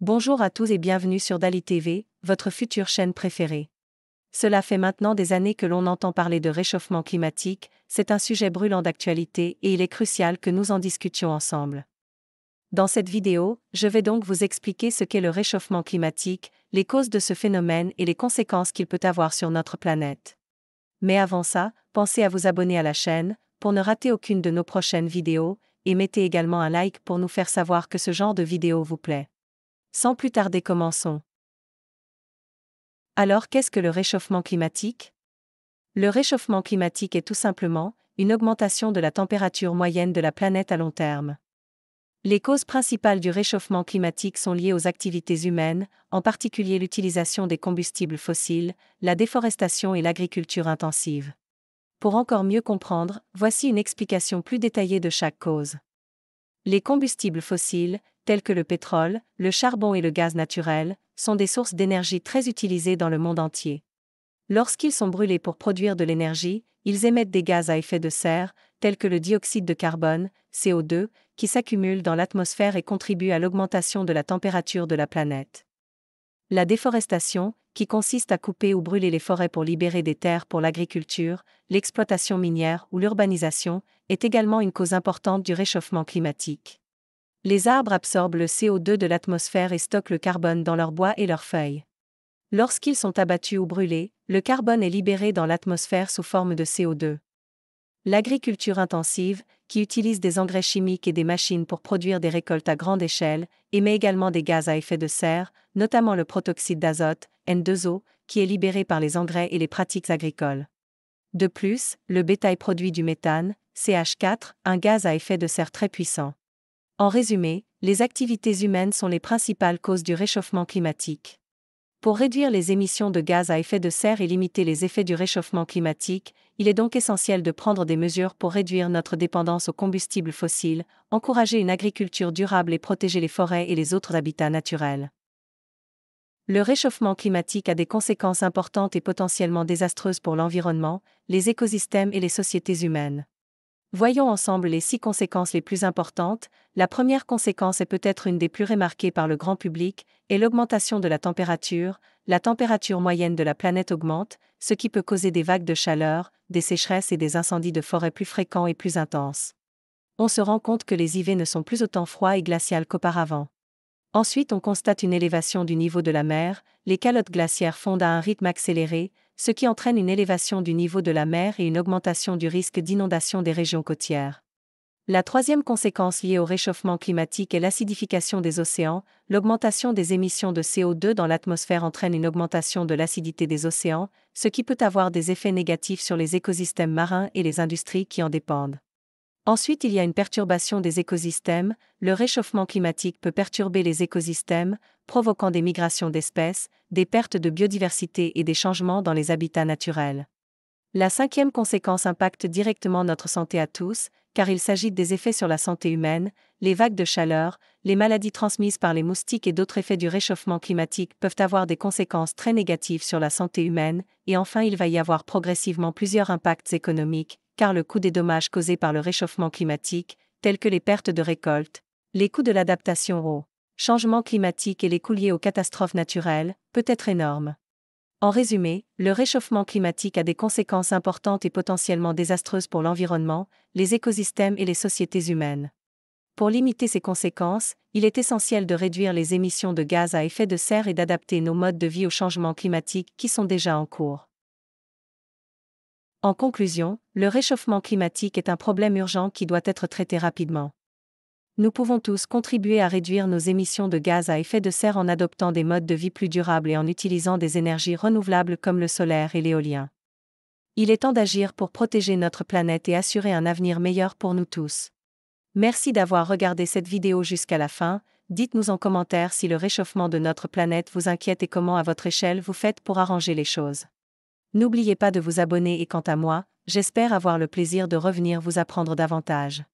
Bonjour à tous et bienvenue sur Dali TV, votre future chaîne préférée. Cela fait maintenant des années que l'on entend parler de réchauffement climatique, c'est un sujet brûlant d'actualité et il est crucial que nous en discutions ensemble. Dans cette vidéo, je vais donc vous expliquer ce qu'est le réchauffement climatique, les causes de ce phénomène et les conséquences qu'il peut avoir sur notre planète. Mais avant ça, pensez à vous abonner à la chaîne, pour ne rater aucune de nos prochaines vidéos, et mettez également un like pour nous faire savoir que ce genre de vidéo vous plaît. Sans plus tarder, commençons. Alors, qu'est-ce que le réchauffement climatique? Le réchauffement climatique est tout simplement une augmentation de la température moyenne de la planète à long terme. Les causes principales du réchauffement climatique sont liées aux activités humaines, en particulier l'utilisation des combustibles fossiles, la déforestation et l'agriculture intensive. Pour encore mieux comprendre, voici une explication plus détaillée de chaque cause. Les combustibles fossiles, tels que le pétrole, le charbon et le gaz naturel, sont des sources d'énergie très utilisées dans le monde entier. Lorsqu'ils sont brûlés pour produire de l'énergie, ils émettent des gaz à effet de serre, tels que le dioxyde de carbone, CO2, qui s'accumulent dans l'atmosphère et contribuent à l'augmentation de la température de la planète. La déforestation, qui consiste à couper ou brûler les forêts pour libérer des terres pour l'agriculture, l'exploitation minière ou l'urbanisation, est également une cause importante du réchauffement climatique. Les arbres absorbent le CO2 de l'atmosphère et stockent le carbone dans leurs bois et leurs feuilles. Lorsqu'ils sont abattus ou brûlés, le carbone est libéré dans l'atmosphère sous forme de CO2. L'agriculture intensive, qui utilise des engrais chimiques et des machines pour produire des récoltes à grande échelle, émet également des gaz à effet de serre, notamment le protoxyde d'azote, N2O, qui est libéré par les engrais et les pratiques agricoles. De plus, le bétail produit du méthane, CH4, un gaz à effet de serre très puissant. En résumé, les activités humaines sont les principales causes du réchauffement climatique. Pour réduire les émissions de gaz à effet de serre et limiter les effets du réchauffement climatique, il est donc essentiel de prendre des mesures pour réduire notre dépendance aux combustibles fossiles, encourager une agriculture durable et protéger les forêts et les autres habitats naturels. Le réchauffement climatique a des conséquences importantes et potentiellement désastreuses pour l'environnement, les écosystèmes et les sociétés humaines. Voyons ensemble les 6 conséquences les plus importantes. La première conséquence est peut-être une des plus remarquées par le grand public, est l'augmentation de la température. La température moyenne de la planète augmente, ce qui peut causer des vagues de chaleur, des sécheresses et des incendies de forêt plus fréquents et plus intenses. On se rend compte que les hivers ne sont plus autant froids et glaciales qu'auparavant. Ensuite, on constate une élévation du niveau de la mer, les calottes glaciaires fondent à un rythme accéléré, ce qui entraîne une élévation du niveau de la mer et une augmentation du risque d'inondation des régions côtières. La troisième conséquence liée au réchauffement climatique est l'acidification des océans. L'augmentation des émissions de CO2 dans l'atmosphère entraîne une augmentation de l'acidité des océans, ce qui peut avoir des effets négatifs sur les écosystèmes marins et les industries qui en dépendent. Ensuite, il y a une perturbation des écosystèmes. Le réchauffement climatique peut perturber les écosystèmes, provoquant des migrations d'espèces, des pertes de biodiversité et des changements dans les habitats naturels. La cinquième conséquence impacte directement notre santé à tous, car il s'agit des effets sur la santé humaine. Les vagues de chaleur, les maladies transmises par les moustiques et d'autres effets du réchauffement climatique peuvent avoir des conséquences très négatives sur la santé humaine, et enfin il va y avoir progressivement plusieurs impacts économiques, car le coût des dommages causés par le réchauffement climatique, tels que les pertes de récoltes, les coûts de l'adaptation au changement climatique et les coûts liés aux catastrophes naturelles, peut être énorme. En résumé, le réchauffement climatique a des conséquences importantes et potentiellement désastreuses pour l'environnement, les écosystèmes et les sociétés humaines. Pour limiter ces conséquences, il est essentiel de réduire les émissions de gaz à effet de serre et d'adapter nos modes de vie aux changements climatiques qui sont déjà en cours. En conclusion, le réchauffement climatique est un problème urgent qui doit être traité rapidement. Nous pouvons tous contribuer à réduire nos émissions de gaz à effet de serre en adoptant des modes de vie plus durables et en utilisant des énergies renouvelables comme le solaire et l'éolien. Il est temps d'agir pour protéger notre planète et assurer un avenir meilleur pour nous tous. Merci d'avoir regardé cette vidéo jusqu'à la fin. Dites-nous en commentaire si le réchauffement de notre planète vous inquiète et comment à votre échelle vous faites pour arranger les choses. N'oubliez pas de vous abonner et quant à moi, j'espère avoir le plaisir de revenir vous apprendre davantage.